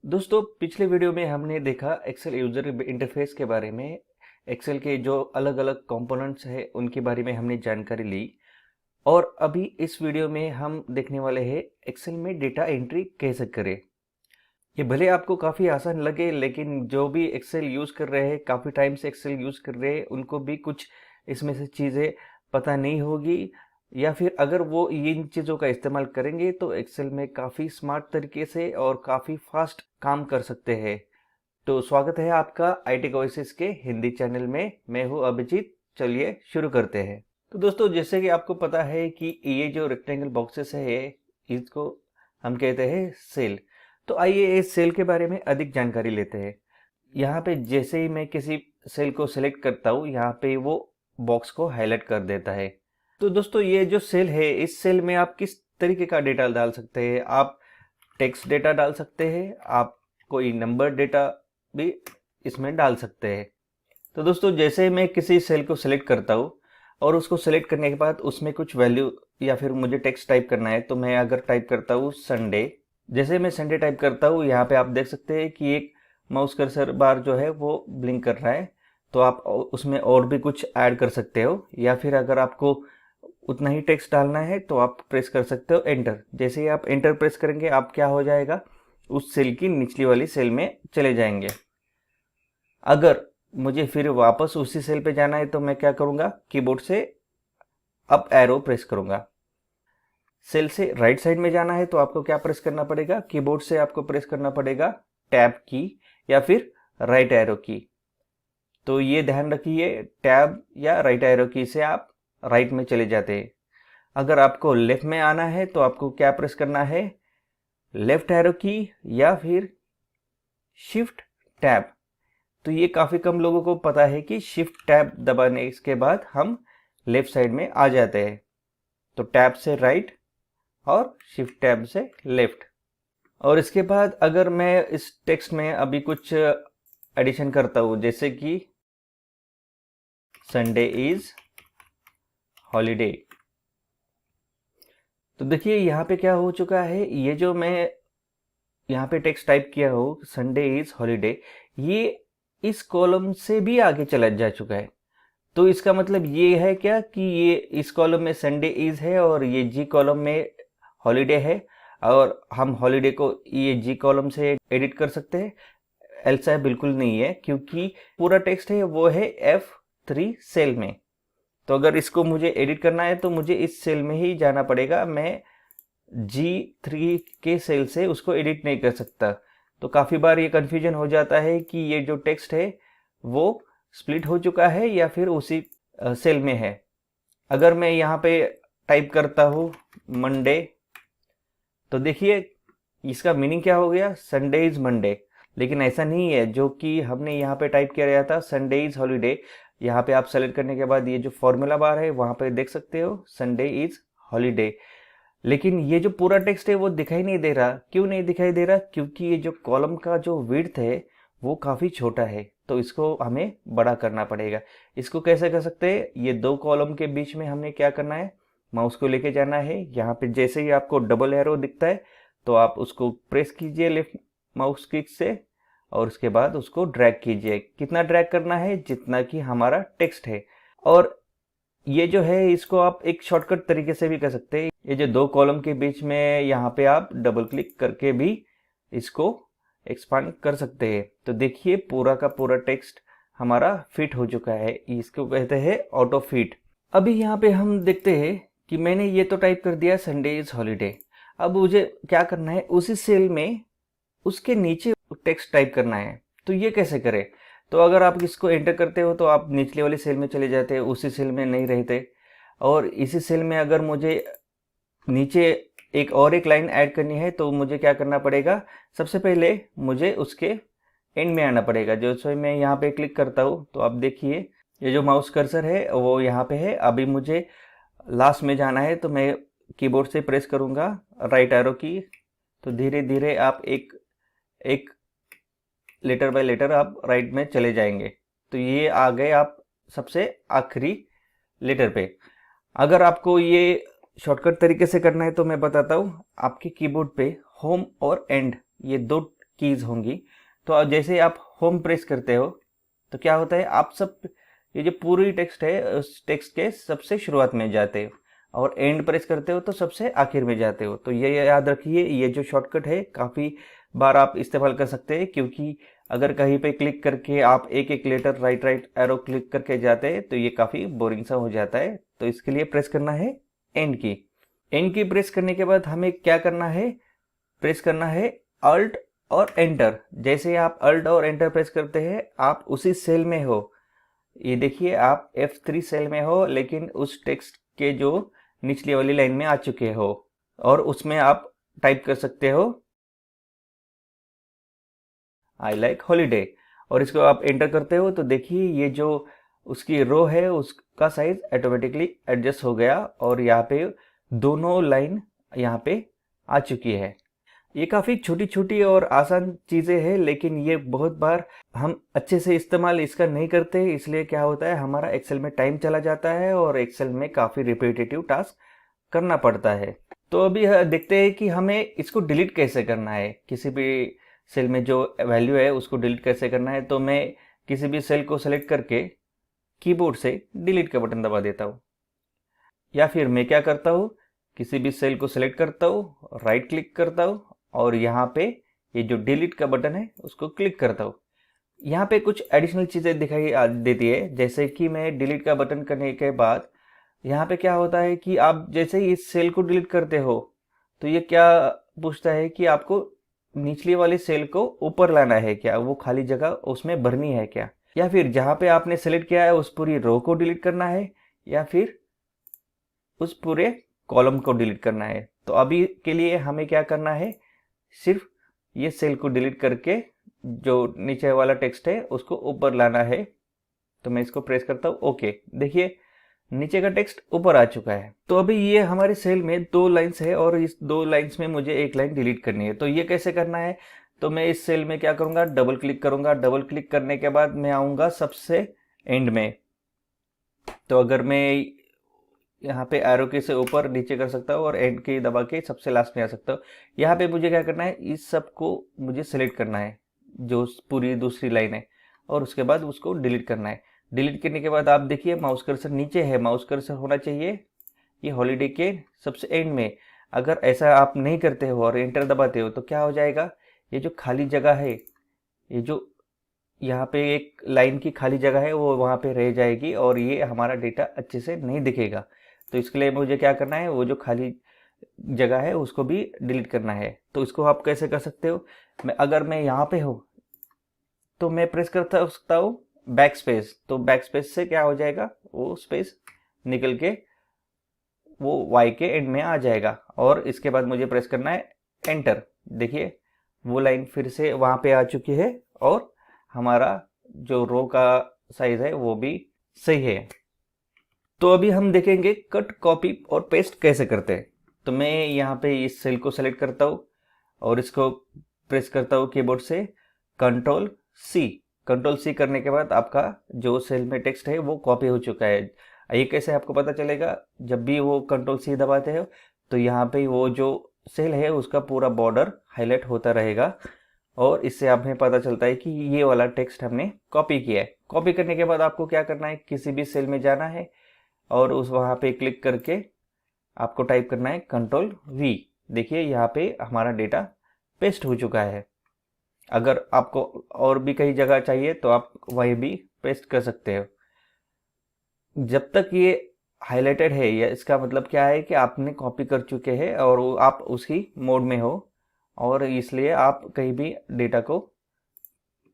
दोस्तों पिछले वीडियो में हमने देखा एक्सेल यूजर इंटरफेस के बारे में। एक्सेल के जो अलग अलग कंपोनेंट्स हैं उनके बारे में हमने जानकारी ली। और अभी इस वीडियो में हम देखने वाले हैं एक्सेल में डेटा एंट्री कैसे करें। ये भले आपको काफ़ी आसान लगे, लेकिन जो भी एक्सेल यूज़ कर रहे हैं, काफ़ी टाइम से एक्सेल यूज़ कर रहे हैं, उनको भी कुछ इसमें से चीज़ें पता नहीं होगी, या फिर अगर वो इन चीज़ों का इस्तेमाल करेंगे तो एक्सेल में काफ़ी स्मार्ट तरीके से और काफ़ी फास्ट काम कर सकते हैं। तो स्वागत है आपका IT वॉइसेस के हिंदी चैनल में। मैं हूँ अभिजीत। चलिए शुरू करते हैं। तो दोस्तों, जैसे कि आपको पता है कि ये जो रेक्टेंगल बॉक्सेस है इसको हम कहते हैं सेल। तो आइए इस सेल के बारे में अधिक जानकारी लेते हैं। यहाँ पे जैसे ही मैं किसी सेल को सिलेक्ट करता हूँ, यहाँ पे वो बॉक्स को हाईलाइट कर देता है। तो दोस्तों, ये जो सेल है, इस सेल में आप किस तरीके का डेटा डाल सकते हैं। आप टेक्स्ट डेटा डाल सकते हैं, आप कोई नंबर डेटा भी इसमें डाल सकते हैं। तो दोस्तों, जैसे मैं किसी सेल को सिलेक्ट करता हूँ और उसको सिलेक्ट करने के बाद उसमें कुछ वैल्यू या फिर मुझे टेक्स्ट टाइप करना है, तो मैं अगर टाइप करता हूँ संडे, जैसे मैं संडे टाइप करता हूँ, यहाँ पे आप देख सकते हैं कि एक माउस कर्सर बार जो है वो ब्लिंक कर रहा है। तो आप उसमें और भी कुछ ऐड कर सकते हो, या फिर अगर आपको उतना ही टेक्स्ट डालना है तो आप प्रेस कर सकते हो एंटर। जैसे ही आप एंटर प्रेस करेंगे, आप क्या हो जाएगा, उस सेल की निचली वाली सेल में चले जाएंगे। अगर मुझे फिर वापस उसी सेल पे जाना है तो मैं क्या करूंगा, कीबोर्ड से अप एरो प्रेस करूंगा। सेल से राइट साइड में जाना है तो आपको क्या प्रेस करना पड़ेगा, कीबोर्ड से आपको प्रेस करना पड़ेगा टैब की या फिर राइट एरो की। तो ये ध्यान रखिए, टैब या राइट एरो की से आप राइट में चले जाते हैं। अगर आपको लेफ्ट में आना है तो आपको क्या प्रेस करना है, लेफ्ट एरो की या फिर शिफ्ट टैब। तो ये काफ़ी कम लोगों को पता है कि शिफ्ट टैब दबाने इसके बाद हम लेफ्ट साइड में आ जाते हैं। तो टैब से राइट और शिफ्ट टैब से लेफ्ट। और इसके बाद अगर मैं इस टेक्स्ट में अभी कुछ एडिशन करता हूँ, जैसे कि संडे इज हॉलीडे, तो देखिए यहाँ पे क्या हो चुका है, ये जो मैं यहाँ पे टेक्स्ट टाइप किया हो संडे इज हॉलीडे, ये इस कॉलम से भी आगे चला जा चुका है। तो इसका मतलब ये है क्या कि ये इस कॉलम में संडे इज है और ये जी कॉलम में हॉलीडे है, और हम हॉलीडे को ये जी कॉलम से एडिट कर सकते हैं। ऐसा बिल्कुल नहीं है, क्योंकि पूरा टेक्स्ट है वो है F3 सेल में। तो अगर इसको मुझे एडिट करना है तो मुझे इस सेल में ही जाना पड़ेगा। मैं G3 के सेल से उसको एडिट नहीं कर सकता। तो काफ़ी बार ये कन्फ्यूजन हो जाता है कि ये जो टेक्स्ट है वो स्प्लिट हो चुका है या फिर उसी सेल में है। अगर मैं यहाँ पे टाइप करता हूँ मंडे, तो देखिए इसका मीनिंग क्या हो गया, संडे इज मंडे। लेकिन ऐसा नहीं है, जो कि हमने यहाँ पे टाइप किया गया था संडे इज हॉलीडे। यहाँ पे आप सेलेक्ट करने के बाद ये जो फॉर्मूला बार है वहाँ पे देख सकते हो संडे इज हॉलीडे। लेकिन ये जो पूरा टेक्स्ट है वो दिखाई नहीं दे रहा। क्यों नहीं दिखाई दे रहा, क्योंकि ये जो कॉलम का जो विड्थ है वो काफ़ी छोटा है, तो इसको हमें बड़ा करना पड़ेगा। इसको कैसे कर सकते हैं, ये दो कॉलम के बीच में हमने क्या करना है, माउस को लेके जाना है। यहाँ पे जैसे ही आपको डबल एरो दिखता है तो आप उसको प्रेस कीजिए लेफ्ट माउस क्लिक से, और उसके बाद उसको ड्रैग कीजिए। कितना ड्रैग करना है, जितना कि हमारा टेक्स्ट है। और ये जो है इसको आप एक शॉर्टकट तरीके से भी कर सकते हैं। ये जो दो कॉलम के बीच में यहाँ पे आप डबल क्लिक करके भी इसको एक्सपांड कर सकते हैं। तो देखिए पूरा का पूरा टेक्स्ट हमारा फिट हो चुका है। इसको कहते हैं ऑटो फिट। अभी यहाँ पे हम देखते हैं कि मैंने ये तो टाइप कर दिया संडे इज हॉलीडे। अब मुझे क्या करना है, उसी सेल में उसके नीचे टेक्स्ट टाइप करना है। तो ये कैसे करें, तो अगर आप इसको एंटर करते हो तो आप निचले वाली सेल में चले जाते हैं, उसी सेल में नहीं रहते। और इसी सेल में अगर मुझे नीचे एक लाइन ऐड करनी है तो मुझे क्या करना पड़ेगा, सबसे पहले मुझे उसके एंड में आना पड़ेगा। जो सो मैं यहाँ पे क्लिक करता हूँ तो आप देखिए ये जो माउस कर्सर है वो यहाँ पे है। अभी मुझे लास्ट में जाना है तो मैं कीबोर्ड से प्रेस करूँगा राइट एरो की। तो धीरे धीरे आप एक लेटर बाय लेटर आप राइट में चले जाएंगे। तो ये आ गए आप सबसे आखिरी लेटर पे। अगर आपको ये शॉर्टकट तरीके से करना है तो मैं बताता हूँ। आपके कीबोर्ड पे होम और एंड ये दो कीज होंगी। तो जैसे आप होम प्रेस करते हो तो क्या होता है, आप सब ये जो पूरी टेक्स्ट है उस टेक्स्ट के सबसे शुरुआत में जाते हो, और एंड प्रेस करते हो तो सबसे आखिर में जाते हो। तो ये याद रखिए, ये जो शॉर्टकट है काफ़ी बार आप इस्तेमाल कर सकते हैं, क्योंकि अगर कहीं पे क्लिक करके आप एक एक letter right right arrow click करके जाते हैं तो ये काफ़ी बोरिंग सा हो जाता है। तो इसके लिए प्रेस करना है एंड की। एंड की प्रेस करने के बाद हमें क्या करना है, प्रेस करना है अल्ट और एंटर। जैसे आप अल्ट और एंटर प्रेस करते हैं आप उसी सेल में हो। ये देखिए आप F3 सेल में हो, लेकिन उस टेक्स्ट के जो निचली वाली लाइन में आ चुके हो, और उसमें आप टाइप कर सकते हो आई लाइक हॉलीडे। और इसको आप एंटर करते हो तो देखिए ये जो उसकी रो है उसका साइज ऑटोमेटिकली एडजस्ट हो गया, और यहाँ पे दोनों लाइन यहाँ पे आ चुकी है। ये काफ़ी छोटी छोटी और आसान चीज़ें हैं, लेकिन ये बहुत बार हम अच्छे से इस्तेमाल इसका नहीं करते, इसलिए क्या होता है हमारा एक्सेल में टाइम चला जाता है और एक्सेल में काफ़ी रिपीटेटिव टास्क करना पड़ता है। तो अभी देखते हैं कि हमें इसको डिलीट कैसे करना है। किसी भी सेल में जो वैल्यू है उसको डिलीट कैसे करना है। तो मैं किसी भी सेल को सेलेक्ट करके कीबोर्ड से डिलीट का बटन दबा देता हूँ, या फिर मैं क्या करता हूँ, किसी भी सेल को सेलेक्ट करता हूँ, राइट क्लिक करता हूँ, और यहाँ पे ये जो डिलीट का बटन है उसको क्लिक करता हूँ। यहाँ पे कुछ एडिशनल चीज़ें दिखाई देती है, जैसे कि मैं डिलीट का बटन करने के बाद यहाँ पे क्या होता है कि आप जैसे ही इस सेल को डिलीट करते हो तो ये क्या पूछता है कि आपको निचली वाली सेल को ऊपर लाना है क्या, वो खाली जगह उसमें भरनी है क्या, या फिर जहाँ पे आपने सेलेक्ट किया है उस पूरी रो को डिलीट करना है, या फिर उस पूरे कॉलम को डिलीट करना है। तो अभी के लिए हमें क्या करना है, सिर्फ ये सेल को डिलीट करके जो नीचे वाला टेक्स्ट है उसको ऊपर लाना है। तो मैं इसको प्रेस करता हूँ, ओके। देखिए नीचे का टेक्स्ट ऊपर आ चुका है। तो अभी ये हमारे सेल में 2 लाइंस है और इस 2 लाइंस में मुझे एक लाइन डिलीट करनी है। तो ये कैसे करना है, तो मैं इस सेल में क्या करूंगा, डबल क्लिक करूंगा। डबल क्लिक करने के बाद मैं आऊंगा सबसे एंड में। तो अगर मैं यहाँ पे एरो की से ऊपर नीचे कर सकता हूँ और एंड की दबा के सबसे लास्ट में आ सकता हूँ। यहाँ पे मुझे क्या करना है, इस सब को मुझे सेलेक्ट करना है जो पूरी दूसरी लाइन है, और उसके बाद उसको डिलीट करना है। डिलीट करने के बाद आप देखिए माउस कर्सर नीचे है, माउस कर्सर होना चाहिए ये हॉलीडे के सबसे एंड में। अगर ऐसा आप नहीं करते हो और एंटर दबाते हो तो क्या हो जाएगा, ये जो खाली जगह है, ये जो यहाँ पे एक लाइन की खाली जगह है वो वहाँ पे रह जाएगी और ये हमारा डेटा अच्छे से नहीं दिखेगा। तो इसके लिए मुझे क्या करना है, वो जो खाली जगह है उसको भी डिलीट करना है। तो इसको आप कैसे कर सकते हो, अगर मैं यहाँ पे हूँ तो मैं प्रेस कर सकता हूँ बैक स्पेस। तो बैक स्पेस से क्या हो जाएगा, वो स्पेस निकल के वो वाई के एंड में आ जाएगा, और इसके बाद मुझे प्रेस करना है एंटर। देखिए वो लाइन फिर से वहाँ पे आ चुकी है और हमारा जो रो का साइज है वो भी सही है। तो अभी हम देखेंगे कट कॉपी और पेस्ट कैसे करते हैं। तो मैं यहाँ पे इस सेल को सेलेक्ट करता हूँ और इसको प्रेस करता हूँ कीबोर्ड से कंट्रोल सी। कंट्रोल सी करने के बाद आपका जो सेल में टेक्स्ट है वो कॉपी हो चुका है। ये कैसे आपको पता चलेगा, जब भी वो कंट्रोल सी दबाते हो तो यहाँ पे वो जो सेल है उसका पूरा बॉर्डर हाईलाइट होता रहेगा, और इससे हमें पता चलता है कि ये वाला टेक्स्ट हमने कॉपी किया है। कॉपी करने के बाद आपको क्या करना है, किसी भी सेल में जाना है और उस वहाँ पे क्लिक करके आपको टाइप करना है कंट्रोल वी। देखिए यहाँ पे हमारा डेटा पेस्ट हो चुका है। अगर आपको और भी कई जगह चाहिए तो आप वही भी पेस्ट कर सकते हो। जब तक ये हाईलाइटेड है या इसका मतलब क्या है कि आपने कॉपी कर चुके हैं और आप उसी मोड में हो, और इसलिए आप कहीं भी डेटा को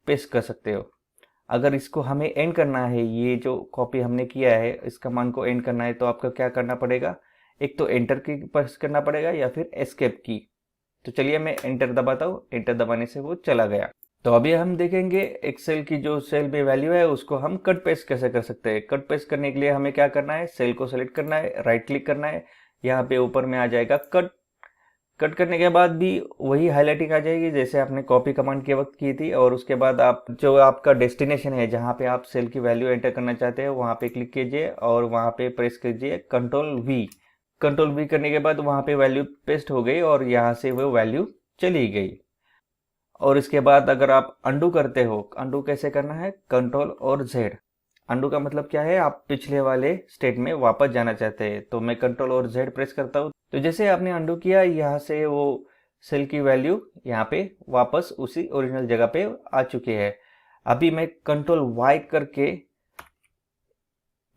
पेस्ट कर सकते हो। अगर इसको हमें एंड करना है, ये जो कॉपी हमने किया है इस कमांड को एंड करना है, तो आपको क्या करना पड़ेगा, एक तो एंटर की प्रेस करना पड़ेगा या फिर एस्केप की। तो चलिए मैं एंटर दबाता हूँ, एंटर दबाने से वो चला गया। तो अभी हम देखेंगे एक्सेल की जो सेल में वैल्यू है उसको हम कट पेस्ट कैसे कर सकते हैं। कट पेस्ट करने के लिए हमें क्या करना है, सेल को सेलेक्ट करना है, राइट क्लिक करना है, यहाँ पे ऊपर में आ जाएगा कट। कट करने के बाद भी वही हाईलाइटिंग आ जाएगी जैसे आपने कॉपी कमांड के वक्त की थी, और उसके बाद आप जो आपका डेस्टिनेशन है जहाँ पे आप सेल की वैल्यू एंटर करना चाहते हैं वहाँ पे क्लिक कीजिए और वहाँ पे प्रेस कीजिए कंट्रोल वी। कंट्रोल वी करने के बाद वहाँ पे वैल्यू पेस्ट हो गई और यहाँ से वो वैल्यू चली गई। और इसके बाद अगर आप अंडू करते हो, अंडू कैसे करना है, कंट्रोल और जेड। अंडू का मतलब क्या है, आप पिछले वाले स्टेट में वापस जाना चाहते हैं, तो मैं कंट्रोल और जेड प्रेस करता हूँ। तो जैसे आपने अंडू किया, यहाँ से वो सेल की वैल्यू यहाँ पे वापस उसी ओरिजिनल जगह पे आ चुकी है। अभी मैं कंट्रोल वाई करके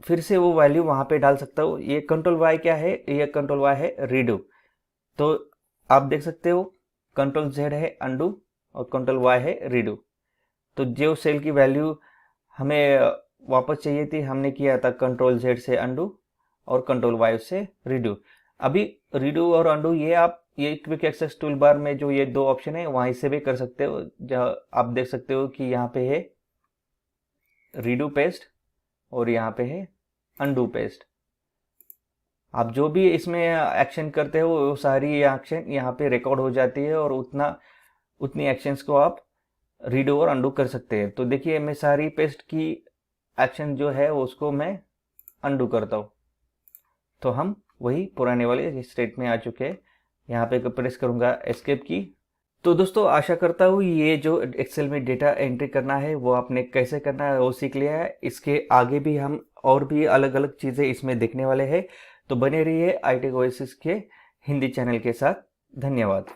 फिर से वो वैल्यू वहां पे डाल सकता हूँ। ये कंट्रोल वाई क्या है, ये कंट्रोल वाई है रीडू। तो आप देख सकते हो कंट्रोल जेड है अंडू और कंट्रोल वाई है रीडू। तो जो सेल की वैल्यू हमें वापस चाहिए थी, हमने किया था कंट्रोल जेड से अंडू और कंट्रोल वाई से रीडू। अभी रीडू और अंडू ये आप ये क्विक एक्सेस टूल बार में जो ये दो ऑप्शन है वहीं से भी कर सकते हो। जहाँ आप देख सकते हो कि यहाँ पे है रीडू पेस्ट और यहाँ पे है अंडू पेस्ट। आप जो भी इसमें एक्शन करते हो वो सारी एक्शन यहाँ पे रिकॉर्ड हो जाती है और उतनी एक्शंस को आप रीडू और अंडू कर सकते हैं। तो देखिए मैं सारी पेस्ट की एक्शन जो है उसको मैं अंडू करता हूँ, तो हम वही पुराने वाले स्टेट में आ चुके हैं। यहाँ पे प्रेस करूंगा एस्केप की। तो दोस्तों आशा करता हूँ ये जो एक्सेल में डेटा एंट्री करना है वो आपने कैसे करना है वो सीख लिया है। इसके आगे भी हम और भी अलग अलग चीज़ें इसमें देखने वाले हैं। तो बने रहिए IT ओएसिस के हिंदी चैनल के साथ। धन्यवाद।